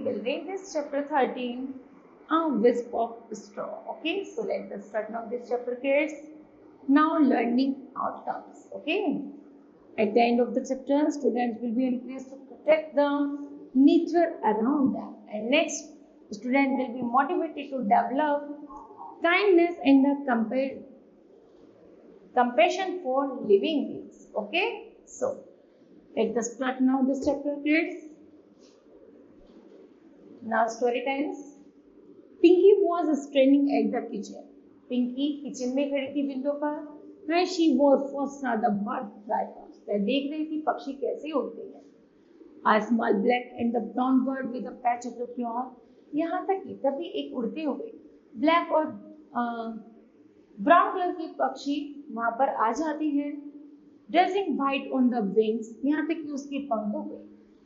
will read this chapter 13, A Wisp of Straw. Okay, so let us start now this chapter, kids. Now learning outcomes. Okay, at the end of the chapter, students will be encouraged to protect the nature around them, and next, students will be motivated to develop kindness and the compassion for living beings. Okay, so let us start now this chapter, kids. Now story times. Pinky was standing at the kitchen. Pinky kitchen में खड़ी थी window पर. Where she was first saw the bird fly past. वह देख रही थी पक्षी कैसे उड़ते हैं. A small black and the brown bird with a patch of the claw. यहाँ तक कि तभी एक उड़ते हुए ब्लैक और ब्राउन कलर की पक्षी वहां पर आ जाती है. Dressing white on the wings. यहाँ तक कि उसके पंखों पे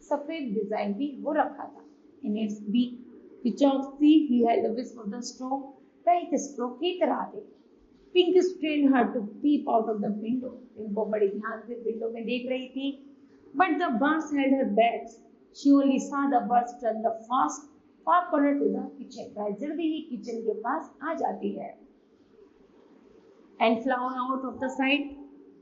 सफेद डिजाइन भी हो रखा था. In its beak, the chopsy he held a wisp of the straw. वह एक स्ट्रो की तरह थी. Pink strained her to peep out of the window. Pink को बड़े ध्यान से विंडो में देख रही थी. But the birds held her back. She only saw the birds turn the far corner to the kitchen. वह जल्दी ही किचन के पास आ जाती है. And fly out of the sight.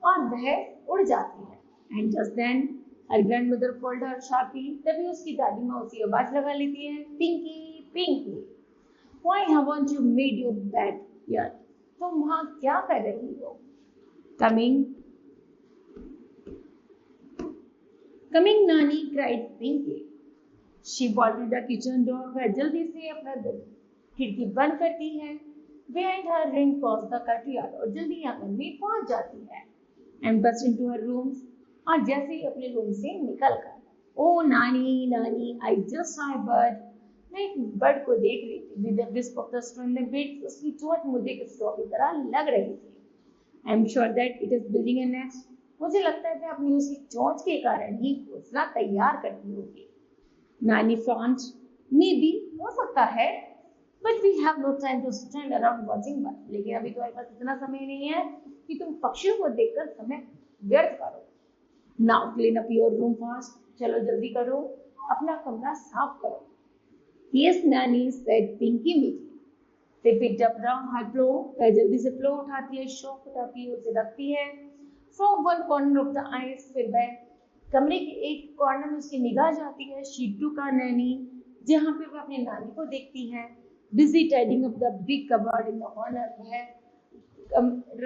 और वह उड़ जाती है. And just then her grandmother called her sharply. तभी उसकी दादी माँ उसी आवाज लगा लेती है. Pinky, Pinky, why haven't you made your bed yet? तुम वहाँ क्या कर रही हो? Coming, Nani cried Pinky. She bolted the kitchen door. वह जल्दी से अपना खिड़की बंद करती है. Behind her ring crossed the courtyard और जल्दी आंगन में पहुंच जाती है. And burst into her rooms. और जैसे ही अपने रूम से निकलकर, ओ नानी नानी, I just saw a bird. मैं एक बर्ड को देख रही थी. With the wisp of the straw in the bit. उसकी चोंच मुझे एक स्ट्रॉ की तरह लग रही थी. I am sure that it is building a nest. मुझे लगता है कि अपनी उसकी चोंच के कारण ही घोंसला तैयार करती होगी. नानी फ्रॉन्ट. मे बी, हो सकता है. But we have no time to stand around watching bird. लेकिन अभी तुम्हारे पास इतना समय नहीं है कि तुम पक्षियों को देखकर समय व्यर्थ करो. Now clean up your room fast. चलो जल्दी करो, अपना कमरा साफ करो. Yes, Nanny said Pinky meekly. They picked up her pillow. वह जल्दी से pillow उठाती है, शौक उठाती है, उसे रखती है. From one corner of the eyes, फिर वह कमरे के एक कॉर्नर में उसकी निगाह जाती है. She took her nanny, जहाँ पे वह अपनी नानी को देखती है. Busy tidying up the big cupboard in the corner. वह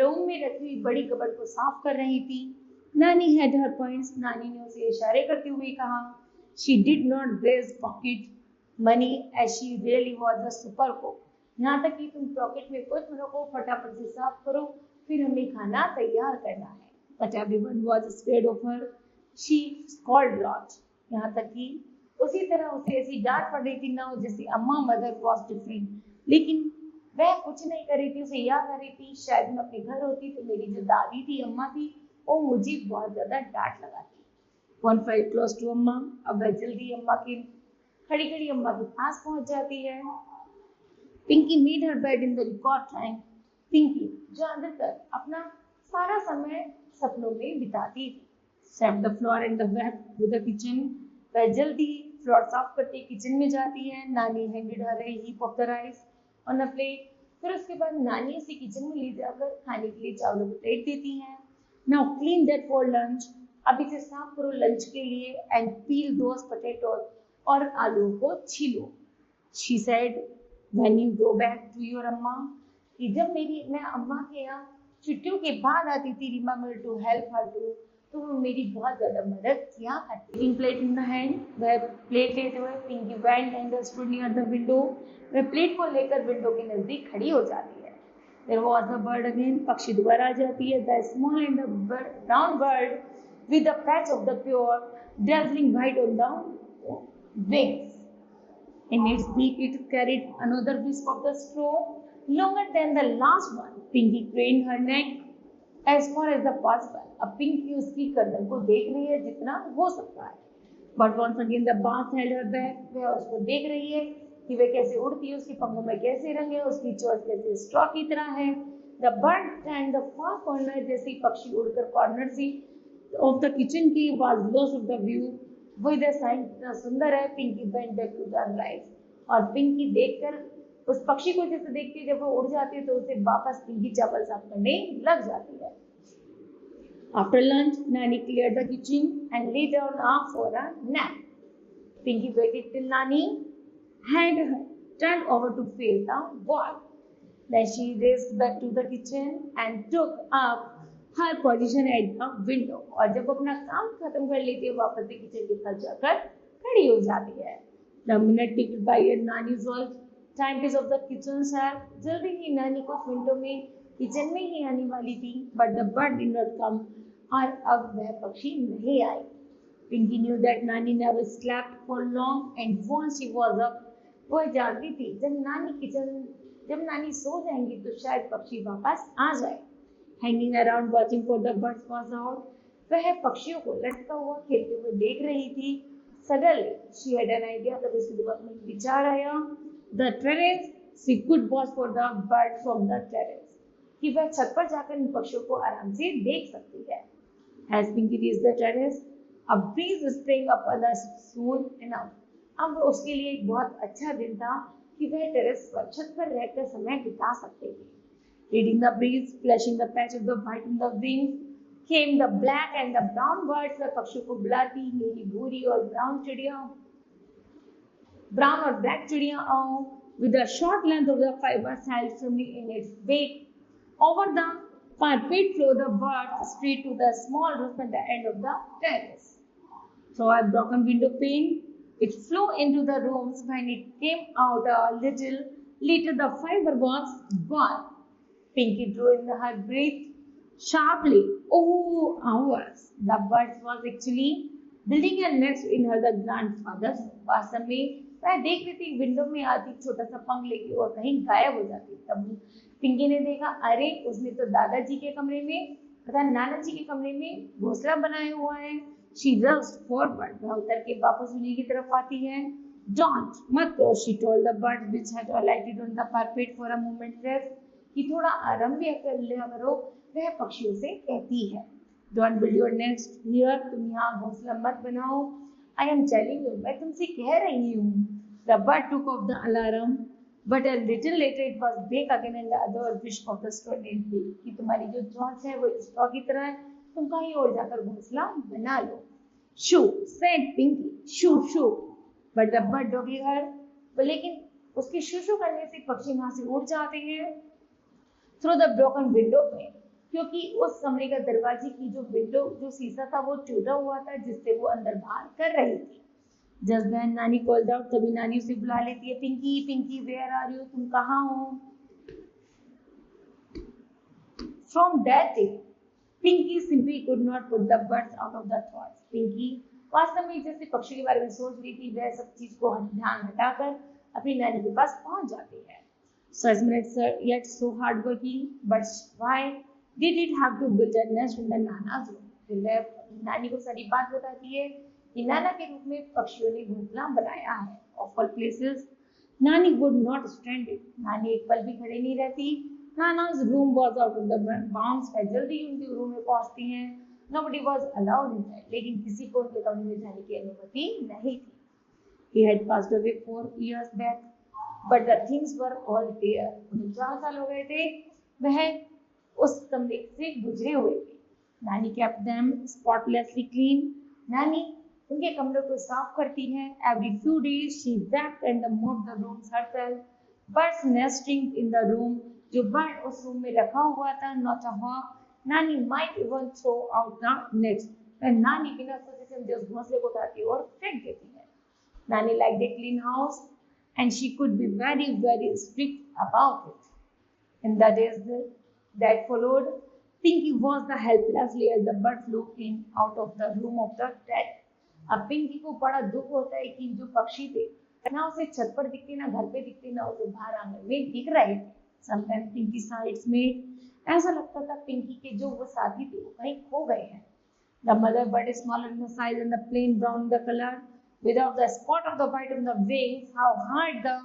रूम में रखी हुई बड़ी कबर्ड को साफ कर रही थी. Nanny had her points. नानी ने उसे इशारे करते हुए कहा. She did not raise pocket money as she really was a super cook. यहाँ तक कि तुम पॉकेट में कुछ रखो, फटाफट से साफ करो, फिर हमें खाना तैयार करना है. But everyone was scared of her. She scolded a lot. यहाँ तक कि उसी तरह उसे ऐसी डांट पड़ रही थी ना जैसे अम्मा मदर was different. लेकिन वह कुछ नहीं कर रही थी. उसे याद आ रही थी, शायद मैं अपने घर होती तो मेरी जो दादी थी, अम्मा थी, वो मुझे बहुत ज्यादा डांट लगाती. One felt close to अम्मा. अब वह जल्दी अम्मा की खड़ी खड़ी अम्मा के पास पहुंच जाती है. Pinky made her bed in the record time. Pinky ज्यादातर अपना सारा समय सपनों में बिताती थी. Swept the floor and the web to the kitchen. वह जल्दी फ्लोर साफ करते किचन में जाती है. नानी handed her a heap of the rice on a plate. फिर उसके बाद नानी उसे किचन में ले जाकर खाने के लिए चावलों की प्लेट देती है. Now clean that for lunch. अब इसे साफ करो लंच के लिए. And peel those potatoes. और आलू को छीलो. She said when you go back to your अम्मा. कि जब मैं अम्मा के यहाँ छुट्टियों के बाद आती थी, remember to help her too. तो वो मेरी बहुत ज्यादा मदद किया करती. Taking plate in the hand. वह प्लेट लेते हुए Pinky went and stood near the window. वह प्लेट को लेकर विंडो के नजदीक खड़ी हो जाती है. There was a bird again. पक्षी दोबारा आ जाती है. The small and the brown bird with a patch of the pure dazzling white on the wings. In its beak it carried another wisp of the straw, longer than the last one. Pinky craned her neck as far as the possible. अब Pinky उसकी गर्दन को देख रही है जितना हो सकता है. But once again the birds held her back. वह उसको देख रही है कि वह कैसे उड़ती है, उसकी पंखों में कैसे रंग है, उसकी चोंच कैसे स्ट्रॉ की तरह है. The bird turned the far corner. जैसे ही पक्षी उड़कर कॉर्नर से of the kitchen की was lost of the view. वो इधर साइन कितना सुंदर है। Pinky went back to the right, और पिंकी देखकर उस पक्षी को जैसे देखती है, जब वो उड़ जाती है तो उसे वापस पिंकी चावल साफ करने लग जाती है। After lunch, Nanny cleared the kitchen and lay down for a nap. Pinky waited till Nanny had turned over to face the wall. Then she raced back to the kitchen and took up her position at the window. और जब अपना काम खत्म कर लेती है, वापस से किचन के पास जाकर खड़ी हो जाती है। The minute ticked by and Nanny's work timepiece of the kitchen sat. जल्दी ही नानी कुछ मिनटों में किचन में ही आने वाली थी, but the bird did not come. और अब वह पक्षी नहीं आई। Pinky knew that Nani never slept for long, and once she was up, वह जानती थी जब नानी सो जाएंगी तो शायद पक्षी वापस आ जाए। Hanging around watching for the birds was out, वह पक्षियों को लटका हुआ खेलते हुए देख रही थी। Suddenly, she had an idea। तब उसके दिमाग में विचार आया, the terrace, she could watch for the birds from the terrace, कि वह छत पर जाकर इन पक्षियों को आराम से देख सकती है। As Pinky reached the terrace, a breeze sprang up on the soon enough. अब उसके लिए एक बहुत अच्छा दिन था कि वह टेरेस पर छत पर रहकर समय बिता सकते थे। Reading the breeze, flashing the patch of the white in the wings, came the black and the brown birds। वह पक्षियों को बुलाती, नीली भूरी और brown और black चिड़िया आओ, with the short length of the fibers held firmly in its wake over the parquet floor, the birds straight to the small roof at the end of the terrace. Through a broken window pane, it flew into the rooms. When it came out a little later, the fiber was gone. Pinky drew in her breath sharply. Oh, hours! The bird was actually building a nest in her grandfather's room. वास्तव में वह देख रही थी, window में आती, छोटा सा पंख लेके और कहीं गायब हो जाती। तब पिंकी ने देखा, अरे उसने तो दादाजी के कमरे में तथा नानाजी के कमरे में घोंसला बनाया हुआ है। She rushed forward, वह उतर के वापस उन्हीं की तरफ आती है। Don't, मत करो, she told the bird which had alighted on the parapet for a moment rest, कि थोड़ा आराम भी कर लिया करो। वह पक्षियों से कहती है, Don't build your nest here, तुम यहाँ घोंसला मत बनाओ। I am telling you, मैं तुमसे कह रही हूँ। The bird took off the alarm, but a little later it was back again and the other wish of the student थी कि तुम्हारी जो चोंच है वो स्ट्रॉ की तरह है, तुम कहीं और जाकर घोंसला बना लो। Shoo, said Pinky, shoo shoo, but the bird doggy her, लेकिन उसके शू शू करने से पक्षी वहां से उड़ जाते हैं। Through the broken window में, क्योंकि उस कमरे का दरवाजे की जो शीशा था वो टूटा हुआ था, जिससे वो अंदर बाहर कर रही थी। Just then नानी called out, तभी नानी उसे बुला लेती है, Pinky Pinky where are you, तुम कहाँ हो? From that day, Pinky simply could not put the birds out of the thoughts. Pinky वास्तव में जैसे पक्षी के बारे में सोच रही थी, वह सब चीज को ध्यान हटाकर अपनी नानी के पास पहुंच जाती है। So as minutes yet so hardworking, but why did it have to build a nest in the Nana's room? फिर वह नानी को सारी बात बताती है कि नाना के रूप में पक्षियों ने घोंसला बनाया है। Of all places, नानी would not stand it. नानी एक पल भी खड़े नहीं रहती। Nana's room was out of the bounds. वह जल्दी ही उनके रूम में पहुंचती हैं। Nobody was allowed inside. लेकिन किसी को उनके कमरे में जाने की अनुमति नहीं थी। He had passed away 4 years back, but the things were all there. उन्हें 4 साल हो गए थे, वह उस कमरे से गुजरे हुए थे। नानी kept them spotlessly clean. नानी उनके कमरे को साफ करती है। Every few days she vacuumed and mopped the rooms herself. Birds nesting in the room, जो बर्ड उस रूम में रखा हुआ था, not a hawk. नानी might even throw out the nest. नानी बिना सोचे समझे उस घोंसले को उठाती है और फेंक देती है। नानी liked a clean house, and she could be very, very strict about it. In the days that followed, Pinky was the helplessly as the bird flew in out of the room of the dead. अब पिंकी को बड़ा दुख होता है कि जो पक्षी थे ना उसे छत पर दिखते, ना घर पे दिखते, ना उसे बाहर आंगन में दिख रहे थे। Sometimes पिंकी साइड्स में ऐसा लगता था पिंकी के जो वो साथी थे वो कहीं खो गए हैं। The mother bird is smaller in the size and the plain brown in the color, without the spot of the white on the wings. How hard the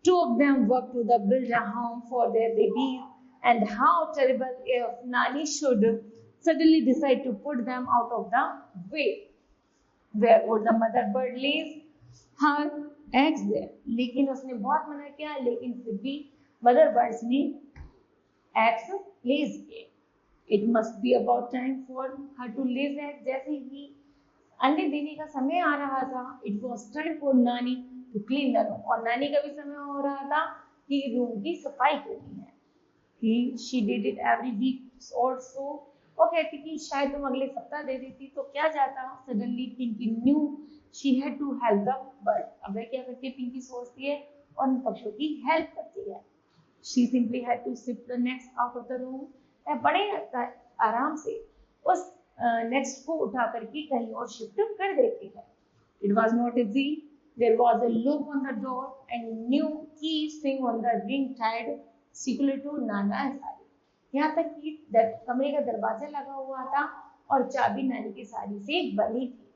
two of them worked to build a home for their babies, and how terrible if Nani should suddenly decide to put them out of the way. Where would the mother bird lays her eggs there? लेकिन उसने बहुत मना किया, लेकिन फिर भी mother birds ने eggs lays किए. It must be about time for her to lay eggs. जैसे ही अंडे देने का समय आ रहा था, it was time for नानी to clean the room. और नानी का भी समय हो रहा था कि रूम की सफाई करनी है. She did it every week or so. वो कहती कि शायद तुम अगले सप्ताह दे देती तो क्या जाता. Suddenly Pinky knew she had to help the bird. अब वह क्या करती है, पिंकी सोचती है और उन पक्षियों की हेल्प करती है. She simply had to shift the nest out of the room. वह बड़े आराम से उस नेक्स्ट को उठा करके कहीं और शिफ्ट कर देती है. It was not easy. There was a lock on the door and new key swing on the ring tied securely to Nana and Sari. यहाँ तक कि कमरे का दरवाजा लगा हुआ था और चाबी नानी की साड़ी से बनी थी.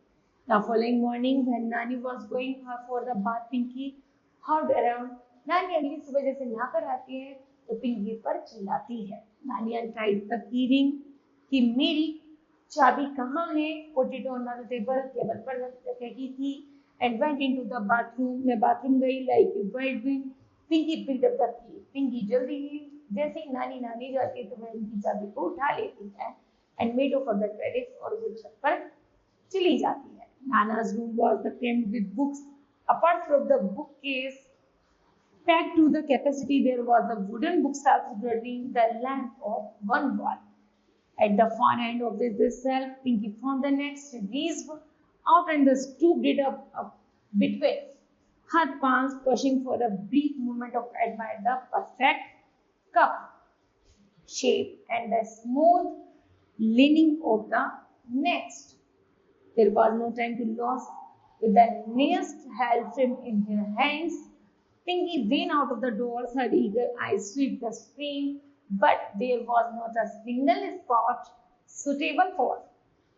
The following morning, when Nani was going for the bath, Pinky howled around. नानी अगली सुबह जैसे नहाकर आती है तो पिंकी पर चिल्लाती है. नानी untied the key ring कि मेरी चाबी कहाँ है. Put it on the table, table पर रखी थी. And went into the bathroom. मैं बाथरूम गई like a whirlwind. Pinky picked up the key. Pinky जल्दी ही जैसे ही नानी नहाने जाती है तो वह उनकी चाबी को उठा लेती है and made over the terrace और वो छत पर चली जाती है. Nana's room was crammed with books. Apart from the bookcase packed to the capacity, there was a wooden bookshelf guarding the length of one wall. At the far end of this shelf, Pinky found the next, reached out and stooped it up between her palms, pushing for a brief moment of admire the perfect cup shape and the smooth lining of the next. There was no time to lose. With the nest held firm in her hands, Pinky ran out of the door, her eager eyes swept the screen, but there was not a single spot suitable for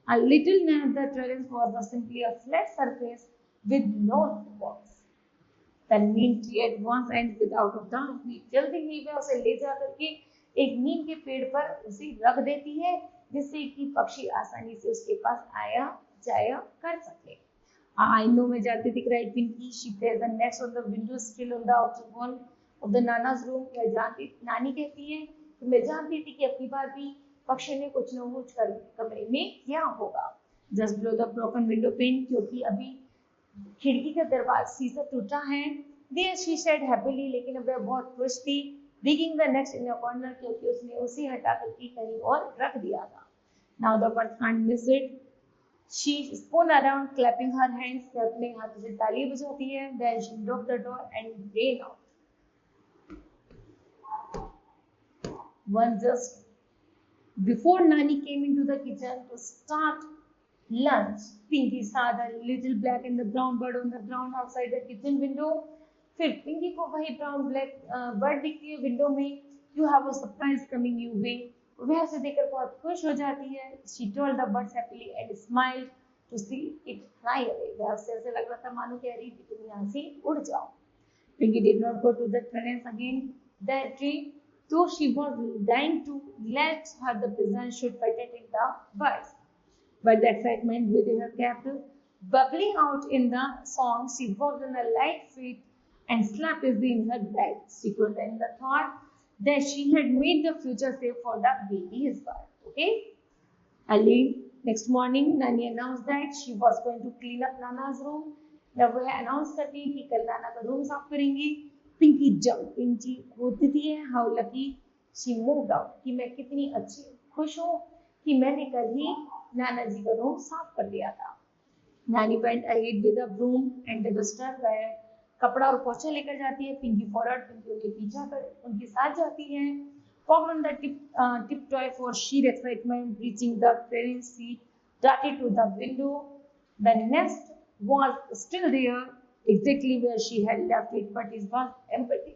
a little near the terrace was simply a flat surface with no walls. The Neem tree at once and without a doubt, जल्दी ही वह उसे ले जा करके एक नीम के पेड़ पर उसे रख देती है जिससे कि पक्षी आसानी से उसके पास आया जाया कर सके. I know मैं जानती थी, cried Pinky. She placed the next on the window sill on the outer wall of the Nana's room. मैं जानती, नानी कहती है कि मैं जानती थी कि अपनी बार भी पक्षी ने कुछ न कुछ कर कमरे में किया होगा. Just below the broken window pane, क्योंकि अभी खिड़की का दरवाजा शीशा टूटा है. There she said happily, लेकिन अब वह बहुत खुश थी. Digging the next in a corner, क्योंकि उसने उसे हटा करके कहीं और रख दिया था. Now the bird can't miss it. She spun around, clapping her hands. वह अपने हाथों से ताली बजाती है. Then she locked the door and ran out. One just before Nani came into the kitchen to start lunch, Pinky saw the little black and the brown bird on the ground outside the kitchen window. फिर पिंकी को वही brown black bird दिखती है window में. You have a surprise coming you way. वह उसे देखकर बहुत खुश हो जाती है. She told the birds happily and smiled to see it fly away. वह उसे ऐसे लग रहा था मानो कह रही थी तुम यहाँ से उड़ जाओ. Pinky did not go to the terrace again that tree, though she was dying to let her the pigeon should patent the birds. But the excitement within her kept bubbling out in the song. She walked on a light feet and slept easily in her bed, secure in the thought that she had made the future safe for the baby's bird. Okay? Early next morning, Nani announced that she was going to clean up Nana's room. जब वह announce करती है कि कल नाना का room साफ करेंगी, पिंकी पिंकी होती है how lucky she moved out कि मैं कितनी अच्छी खुश हूँ कि मैंने कल ही नाना जी का रूम साफ कर दिया था. Nani went ahead with a broom and the duster. वह कपड़ा और पोछा लेकर जाती है. पिंकी फॉरवर्ड, पिंकी उनके पीछे कर उनके साथ जाती है. Walked on the tiptoe for sheer excitement, reaching the parents' seat, darted to the window. The nest was still there, exactly where she had left it, but it was empty.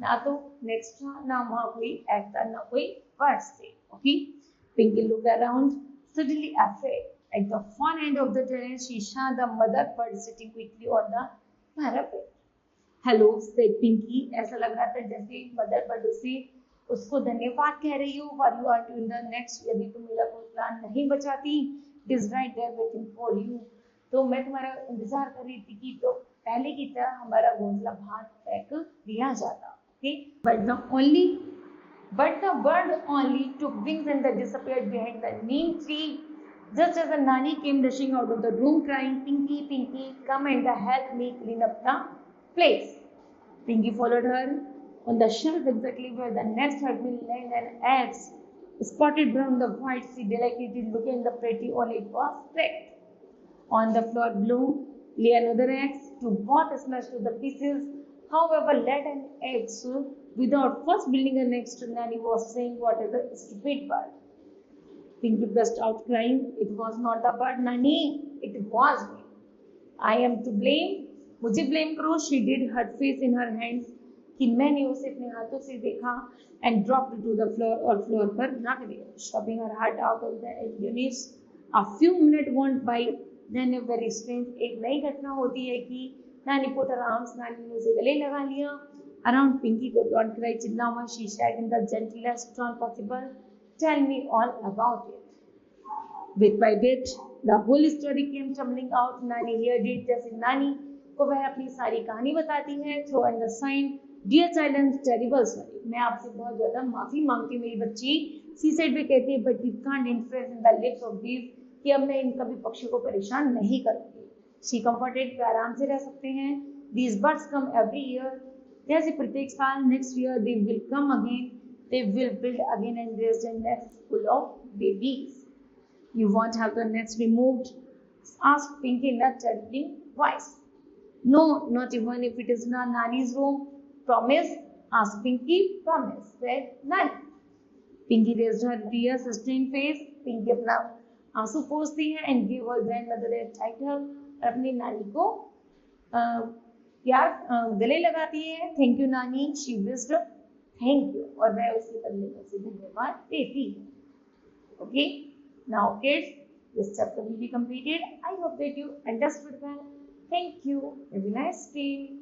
ना तो next था, ना वहाँ कोई egg था, ना कोई birds थे. Okay? Pinky looked around, suddenly afraid. At the far end of the terrace, she saw the mother bird sitting quickly on the parapet. Hello said Pinky. ऐसा लग रहा था जैसे मदर बर्ड उसे उसको धन्यवाद कह रही हो. For you are doing the next, यदि तुम मेरा कोई प्लान नहीं बचाती. It is right there waiting for you. तो मैं तुम्हारा इंतजार कर रही थी कि तो पहले की तरह हमारा घोंसला बाहर फेंक दिया जाता. Okay, but the bird only took wings and they disappeared behind the neem tree. Just as the nanny came rushing out of the room crying, Pinky, Pinky, come and help me clean up the place. Pinky followed her on the shelf exactly where the nest had been laid and eggs. Spotted brown, the white, she delicately looking the pretty only it was cracked. On the floor below lay another egg, to both smashed to the pieces. However, let an egg without first building a nest, Nanny was saying, what is a stupid bird? Pinky burst out crying. It was not the bird, Nanny. It was me. I am to blame. मुझे blame करो. She did her face in her hands कि मैंने उसे अपने हाथों से देखा and dropped to the floor और floor पर रख दिया. Shopping her heart out of the Eunice. A few minutes went by. Then a very strange एक नई घटना होती है कि नानी put her arms, नानी ने उसे गले लगा लिया. Around Pinky को don't cry चिल्ला हुआ. She said in the gentlest tone possible, tell me all about it. Bit by bit, the whole story came tumbling out. Nani heard it जैसे नानी को वह अपनी सारी कहानी बताती है. Throw and the sign, dear silence, terrible sorry. मैं आपसे बहुत ज़्यादा माफ़ी मांगती हूँ मेरी बच्ची. She said वे कहती है but we can't influence in the lips of these कि अब मैं इन कभी पक्षियों को परेशान नहीं करूँगी. She comforted वे आराम से रह सकते हैं. These birds come every year. जैसे प्रत्येक साल next year they will come again. They will build again and raise a nest full of babies. You won't have the nest removed? Asked Pinky in a chirping voice. No, not even if it is in Nani's room. Promise? Asked Pinky. Promise, said Nani. Pinky raised her dear sustained face. Pinky अपना आंसू पोंछती है and gave her grandmother a tight hug. और अपनी नानी को गले लगाती है. Thank you नानी. She wished thank you और वह उसे बदले में उसे धन्यवाद देती है. Okay. Now kids, this chapter will be completed. I hope that you understood well. Thank you. Have a nice day.